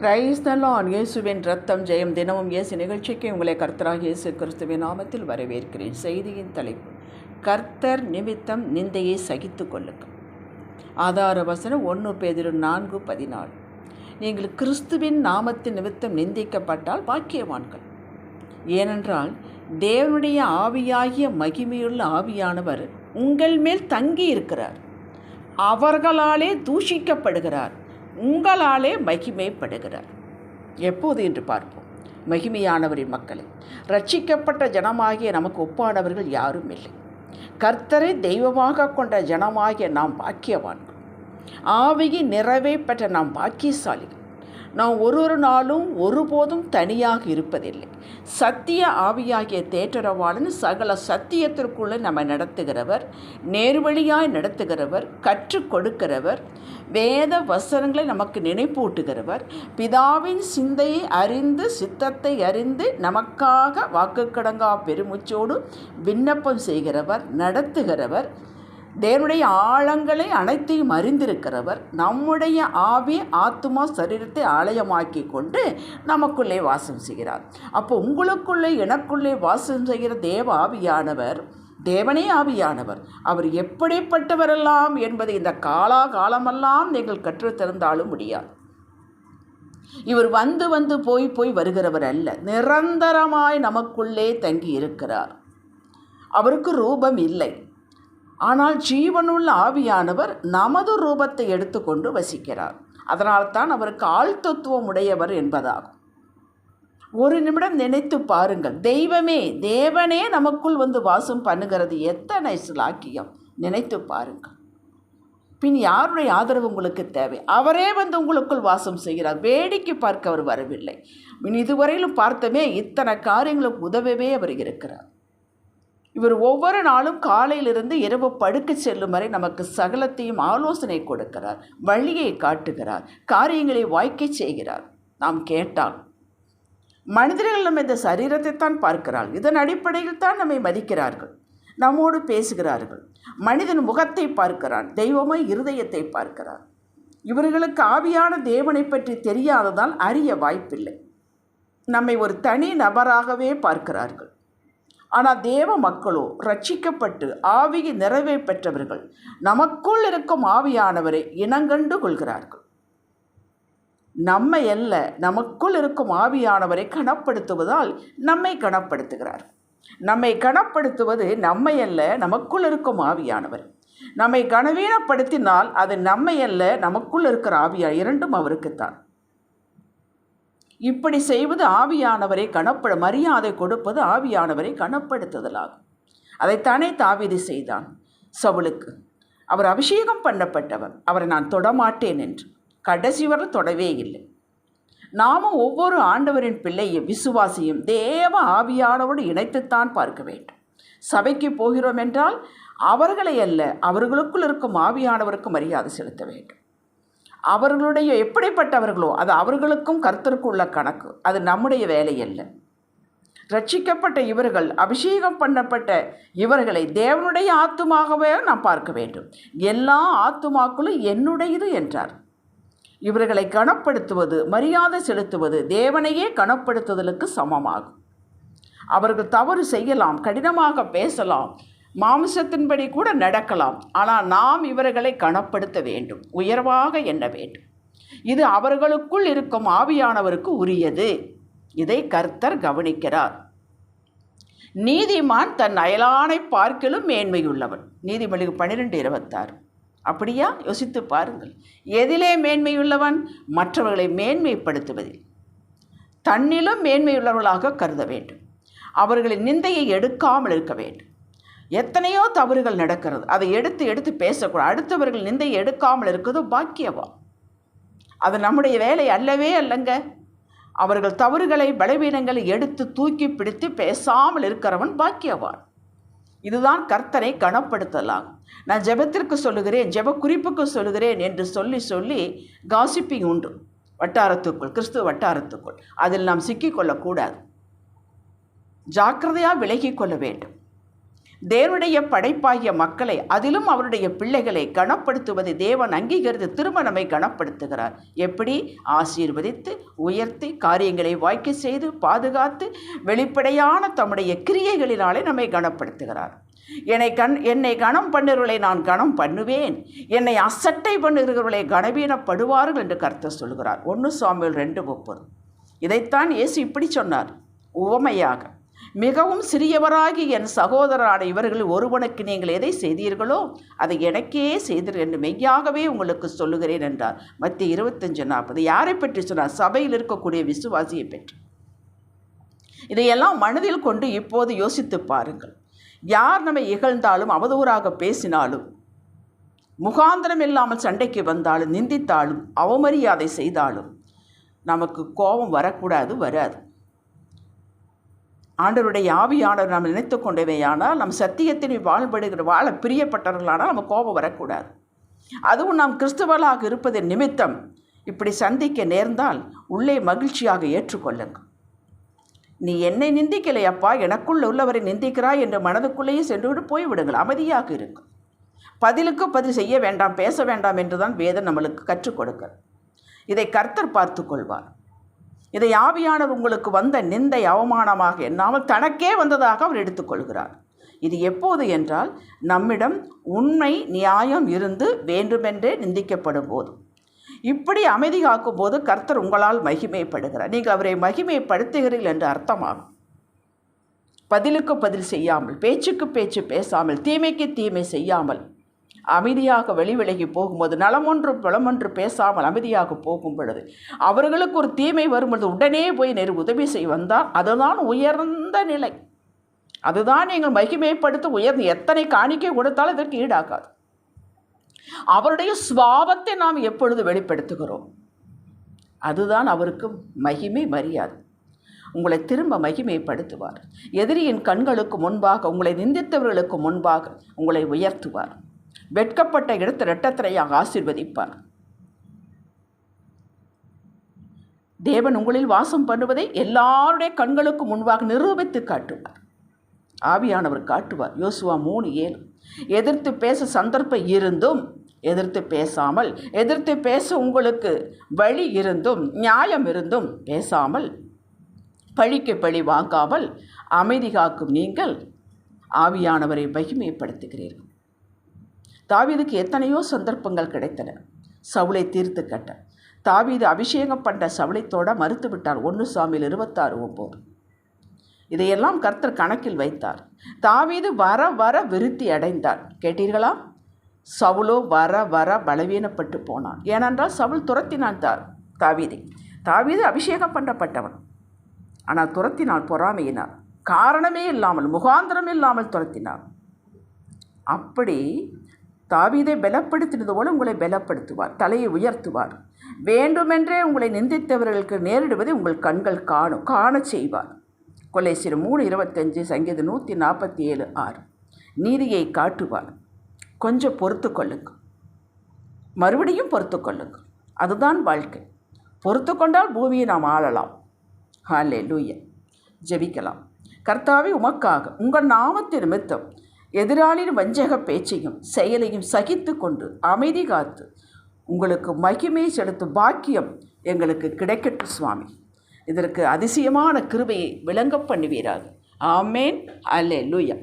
Praise the Lord. இயேசுவின் ரத்தம் ஜெயம். தினமும் இயேசு நிகழ்ச்சிக்கு உங்களை கர்த்தராகிய இயேசு கிறிஸ்துவின் நாமத்தில் வரவேற்கிறேன். செய்தியின் தலைப்பு: கர்த்தர் நிமித்தம் நிந்தையை சகித்து கொள்ளுங்கள். ஆதார வசனம் 1 பேதுரு 4:14. நீங்கள் கிறிஸ்துவின் நாமத்தின் நிமித்தம் நிந்திக்கப்பட்டால் பாக்கியவான்கள். ஏனென்றால் தேவனுடைய ஆவியாகிய மகிமையுள்ள ஆவியானவர் உங்கள் மேல் தங்கி இருக்கிறார். அவர்களாலே தூஷிக்கப்படுகிறார், உங்களாலே மகிமைப்படுகிறார். எப்போது என்று பார்ப்போம். மகிமையானவரின் மக்களே, ரட்சிக்கப்பட்ட ஜனமாகிய நமக்கு ஒப்பானவர்கள் யாரும் இல்லை. கர்த்தரை தெய்வமாக கொண்ட ஜனமாகிய நாம் பாக்கியவான்கள். ஆவியின் நிறைவை பெற்ற நாம் பாக்கியசாலிகள். நாம் ஒரு நாளும் ஒருபோதும் தனியாக இருப்பதில்லை. சத்திய ஆவியாகிய தேற்றரவாளன் சகல சத்தியத்திற்குள்ளே நம்ம நடத்துகிறவர், நேர்வழியாய் நடத்துகிறவர், கற்றுக் கொடுக்கிறவர், வேத வசனங்களை நமக்கு நினைப்பூட்டுகிறவர், பிதாவின் சிந்தையை அறிந்து சித்தத்தை அறிந்து நமக்காக வாக்குக்கடங்கா பெருமுச்சோடு விண்ணப்பம் செய்கிறவர், நடத்துகிறவர், தேவனுடைய ஆழங்களை அனைத்தையும் அறிந்திருக்கிறவர், நம்முடைய ஆவி ஆத்துமா சரீரத்தை ஆலயமாக்கி கொண்டு நமக்குள்ளே வாசம் செய்கிறார். அப்போ உங்களுக்குள்ளே எனக்குள்ளே வாசம் செய்கிற தேவ ஆவியானவர், தேவனே ஆவியானவர், அவர் எப்படிப்பட்டவரெல்லாம் என்பதை இந்த காலமெல்லாம் நீங்கள் கற்றுத்தந்தாலும் முடியாது. இவர் வந்து வந்து போய் போய் வருகிறவர் அல்ல, நிரந்தரமாய் நமக்குள்ளே தங்கி இருக்கிறார். அவருக்கு ரூபம் இல்லை, ஆனால் ஜீவனுள்ள ஆவியானவர் நமது ரூபத்தை எடுத்துக்கொண்டு வசிக்கிறார். அதனால்தான் அவருக்கு ஆழ்த்தத்துவம் உடையவர் என்பதாகும். ஒரு நிமிடம் நினைத்து பாருங்கள். தேவனே நமக்குள் வந்து வாசம் பண்ணுகிறது எத்தனை சிலாக்கியம். நினைத்து பாருங்கள். பின் யாருடைய ஆதரவு உங்களுக்கு தேவை? அவரே வந்து உங்களுக்குள் வாசம் செய்கிறார். வேடிக்கை பார்க்க அவர் வரவில்லை. இதுவரையிலும் பார்த்தமே இத்தனை காரியங்களுக்கு உதவவே அவர் இருக்கிறார். இவர் ஒவ்வொரு நாளும் காலையிலிருந்து இரவு படுக்க செல்லும் வரை நமக்கு சகலத்தையும் ஆலோசனை கொடுக்கிறார், வழியை காட்டுகிறார், காரியங்களை வாய்க்க செய்கிறார். நாம் கேட்டால் மனிதர்கள் நம்ம இந்த சரீரத்தை தான் பார்க்கிறார்கள். இதன் அடிப்படையில் தான் நம்மை மதிக்கிறார்கள், நம்மோடு பேசுகிறார்கள். மனிதன் முகத்தை பார்க்கிறான், தெய்வமாய் இருதயத்தை பார்க்கிறார். இவர்களுக்கு ஆவியான தேவனை பற்றி தெரியாததால் அறிய வாய்ப்பில்லை. நம்மை ஒரு தனி நபராகவே பார்க்கிறார்கள். ஆனால் தேவ மக்களோ ரட்சிக்கப்பட்டு ஆவியின் நிறைவை பெற்றவர்கள் நமக்குள் இருக்கும் ஆவியானவரை இனங்கண்டு கொள்கிறார்கள். நம்மை அல்ல, நமக்குள் இருக்கும் ஆவியானவரை கனப்படுத்துவதால் நம்மை கனப்படுத்துகிறார். நம்மை கனப்படுத்துவது நம்மை அல்ல, நமக்குள் இருக்கும் ஆவியானவர். நம்மை கனவீனப்படுத்தினால் அது நம்மை அல்ல, நமக்குள் இருக்கிற ஆவியா, இரண்டும் அவருக்குத்தான். இப்படி செய்வது ஆவியானவரை மரியாதை கொடுப்பது ஆவியானவரை கனப்படுத்துதலாகும். அதைத்தானே தாவீது செய்தான் சவுலுக்கு. அவர் அபிஷேகம் பண்ணப்பட்டவர், அவரை நான் தொடமாட்டேன் என்று கடைசி வரை தொடவே இல்லை. நாமும் ஒவ்வொரு ஆண்டவரின் பிள்ளையும் விசுவாசியும் தேவ ஆவியானவரோடு இணைத்துத்தான் பார்க்க வேண்டும். சபைக்கு போகிறோம் என்றால் அவர்களை அல்ல, அவர்களுக்குள் இருக்கும் ஆவியானவருக்கு மரியாதை செலுத்த வேண்டும். அவர்களுடைய எப்படிப்பட்டவர்களோ அது அவர்களுக்கும் கர்த்தருக்கு உள்ள கணக்கு, அது நம்முடைய வேலை அல்ல. ரட்சிக்கப்பட்ட இவர்கள், அபிஷேகம் பண்ணப்பட்ட இவர்களை தேவனுடைய ஆத்துமாகவே நாம் பார்க்க வேண்டும். எல்லா ஆத்துமாக்களும் என்னுடையது என்றார். இவர்களை கனப்படுத்துவது, மரியாதை செலுத்துவது தேவனையே கனப்படுத்துதலுக்கு சமமாகும். அவர்கள் தவறு செய்யலாம், கடினமாக பேசலாம், மாம்சத்தின்படி கூட நடக்கலாம். ஆனால் நாம் இவர்களை கனப்படுத்த வேண்டும், உயர்வாக எண்ண வேண்டும். இது அவர்களுக்குள் இருக்கும் ஆவியானவருக்கு உரியது. இதை கர்த்தர் கவனிக்கிறார். நீதிமான் தன் அயலானை பார்க்கிலும் மேன்மையுள்ளவன். நீதிமொழிகள் 12:26. அப்படியா? யோசித்து பாருங்கள். எதிலே மேன்மையுள்ளவன்? மற்றவர்களை மேன்மைப்படுத்துவதில். தன்னிலும் மேன்மையுள்ளவர்களாக கருத வேண்டும். அவர்களின் நிந்தையை எடுக்காமல் இருக்க வேண்டும். எத்தனையோ தவறுகள் நடக்கிறது, அதை எடுத்து பேசக்கூடாது. அடுத்தவர்கள் நிந்தையை எடுக்காமல் இருக்கிறது பாக்கியவா. அது நம்முடைய வேலை அல்லவே அல்லங்க. அவர்கள் தவறுகளை, பலவீனங்களை எடுத்து தூக்கி பிடித்து பேசாமல் இருக்கிறவன் பாக்கியவான். இதுதான் கர்த்தரை கனப்படுத்தலாகும். நான் ஜெபத்திற்கு சொல்லுகிறேன், ஜெப குறிப்புக்கு சொல்லுகிறேன் என்று சொல்லி காசிப்பிங் உண்டு வட்டாரத்துக்குள், கிறிஸ்துவ வட்டாரத்துக்குள். அதில் நாம் சிக்கிக்கொள்ளக்கூடாது. ஜாக்கிரதையாக விலகி கொள்ள வேண்டும். தேவனுடைய படைப்பாகிய மக்களை, அதிலும் அவருடைய பிள்ளைகளை கனப்படுத்துவதை தேவன் அங்கீகரித்து திரும்ப நம்மை கனப்படுத்துகிறார். எப்படி? ஆசீர்வதித்து உயர்த்தி காரியங்களை வாய்க்க செய்து பாதுகாத்து வெளிப்படையான தம்முடைய கிரியைகளினாலே நம்மை கனப்படுத்துகிறார். என்னை கனம் பண்ணுகிறவர்களை நான் கனம் பண்ணுவேன், என்னை அசட்டை பண்ணுகிறவர்களை கனவீனப்படுவார்கள் என்று கர்த்தர் சொல்கிறார். 1 சாமுவேல் 2:30. இதைத்தான் இயேசு இப்படி சொன்னார் உவமையாக, மிகவும் சிறியவராகி என் சகோதரரான இவர்களில் ஒருவனுக்கு நீங்கள் எதை செய்தீர்களோ அதை எனக்கே செய்தீர்கள் என்று மெய்யாகவே உங்களுக்கு சொல்லுகிறேன் என்றார். மத்திய 25:40. யாரை பற்றி சொன்னார்? சபையில் இருக்கக்கூடிய விசுவாசியை பற்றி. இதையெல்லாம் மனதில் கொண்டு இப்போது யோசித்து பாருங்கள். யார் நம்மை இகழ்ந்தாலும் அவதூறாக பேசினாலும் முகாந்திரம் இல்லாமல் சண்டைக்கு வந்தாலும் நிந்தித்தாலும் அவமரியாதை செய்தாலும் நமக்கு கோபம் வரக்கூடாது, வராது. ஆண்டவருடைய ஆவியானவர் நாம் நினைத்து கொண்டவையானால், நம் சத்தியத்தினை வாழ பிரியப்பட்டவர்களானால் நம்ம கோபம் வரக்கூடாது. அதுவும் நாம் கிறிஸ்தவர்களாக இருப்பதன் நிமித்தம் இப்படி சந்திக்க நேர்ந்தால் உள்ளே மகிழ்ச்சியாக ஏற்றுக்கொள்ளுங்கள். நீ என்னை நிந்திக்கலையப்பா, எனக்குள்ள உள்ளவரை நிந்திக்கிறாய் என்று மனதுக்குள்ளேயே சென்றுவிட்டு போய்விடுங்கள். அமைதியாக இருக்கும். பதிலுக்கு பதில் செய்ய வேண்டாம், பேச வேண்டாம் என்றுதான் வேதம் நம்மளுக்கு கற்றுக் கொடுக்கிறது. இதை கர்த்தர் பார்த்து கொள்வார். இதை ஆவியானவர் உங்களுக்கு வந்த நிந்தை அவமானமாக எண்ணாமல் தனக்கே வந்ததாக அவர் எடுத்துக்கொள்கிறார். இது எப்போது என்றால், நம்மிடம் உண்மை நியாயம் இருந்து வேண்டுமென்றே நிந்திக்கப்படும் போது. இப்படி அமைதி காக்கும் போது கர்த்தர் உங்களால் மகிமைப்படுகிறார். நீங்கள் அவரை மகிமைப்படுத்துகிறீர்கள் என்று அர்த்தமாகும். பதிலுக்கு பதில் செய்யாமல், பேச்சுக்கு பேச்சு பேசாமல், தீமைக்கு தீமை செய்யாமல் அமைதியாக வெளிவிலகி போகும்போது, நலமொன்று பலமொன்று பேசாமல் அமைதியாக போகும் பொழுது, அவர்களுக்கு ஒரு தீமை வரும்பொழுது உடனே போய் உதவி செய்ய வந்தால் அதுதான் உயர்ந்த நிலை. அதுதான் நீங்கள் மகிமைப்படுத்த உயர்ந்து எத்தனை காணிக்கை கொடுத்தாலும் இதற்கு ஈடாகாது. அவருடைய சுபாவத்தை நாம் எப்பொழுது வெளிப்படுத்துகிறோம், அதுதான் அவருக்கு மகிமை, மரியாதை. உங்களை திரும்ப மகிமைப்படுத்துவார். எதிரியின் கண்களுக்கு முன்பாக, உங்களை நிந்தித்தவர்களுக்கு முன்பாக உங்களை உயர்த்துவார். வெட்கப்பட்ட இடத்தை இரட்டத்திரையாக ஆசீர்வதிப்பார். தேவன் உங்களில் வாசம் பண்ணுவதை எல்லாருடைய கண்களுக்கு முன்பாக நிரூபித்து காட்டுவார். ஆவியானவர் காட்டுவார். யோசுவா 3:7. எதிர்த்து பேச சந்தர்ப்பம் இருந்தும் எதிர்த்து பேசாமல், எதிர்த்து பேச உங்களுக்கு வழி இருந்தும் நியாயம் இருந்தும் பேசாமல், பழிக்கு பழி வாங்காமல் அமைதி காக்கும் நீங்கள் ஆவியானவரை மகிமைப்படுத்துகிறீர்கள். தாவீதுக்கு எத்தனையோ சந்தர்ப்பங்கள் கிடைத்தன சவுலை தீர்த்து கட்ட. தாவீது அபிஷேகம் பண்ண சவுளைத்தோட மறுத்து விட்டார். 1 சாமுவேல் 26:9. இதையெல்லாம் கர்த்தர் கணக்கில் வைத்தார். தாவீது வர வர விருத்தி அடைந்தார். கேட்டீர்களா? சவுலோ வர வர பலவீனப்பட்டு போனான். ஏனென்றால் சவுல் துரத்தினான் தாவீதை. தாவீது அபிஷேகம் பண்ணப்பட்டவன், ஆனால் துரத்தினான் பொறாமையினார். காரணமே இல்லாமல், முகாந்திரம் இல்லாமல் துரத்தினார். அப்படி தாவீதை பலப்படுத்தினது போல உங்களை பலப்படுத்துவார், தலையை உயர்த்துவார். வேண்டுமென்றே உங்களை நிந்தித்தவர்களுக்கு நேரிடுவதை உங்கள் கண்கள் காண செய்வார். கொலைசியர் 3:25, சங்கீதம் 147:6. நீதியை காட்டுவார். கொஞ்சம் பொறுத்து கொள்ளுங்கள், மறுபடியும் பொறுத்து கொள்ளுங்கள். அதுதான் வாழ்க்கை. பொறுத்து கொண்டால் பூமியை நாம் ஆளலாம். ஹல்லேலூயா. ஜெபிக்கலாம். கர்த்தாவே, உமக்காக உங்கள் நாமத்தின் நிமித்தம் எதிராளியின் வஞ்சக பேச்சையும் செயலையும் சகித்து கொண்டு அமைதி காத்து உங்களுக்கு மகிமை செலுத்தும் பாக்கியம் எங்களுக்கு கிடைக்கட்டும் சுவாமி. இதற்கு அதிசயமான கிருபையை விளங்க பண்ணுவீராக. ஆமேன். அல்லேலூயா.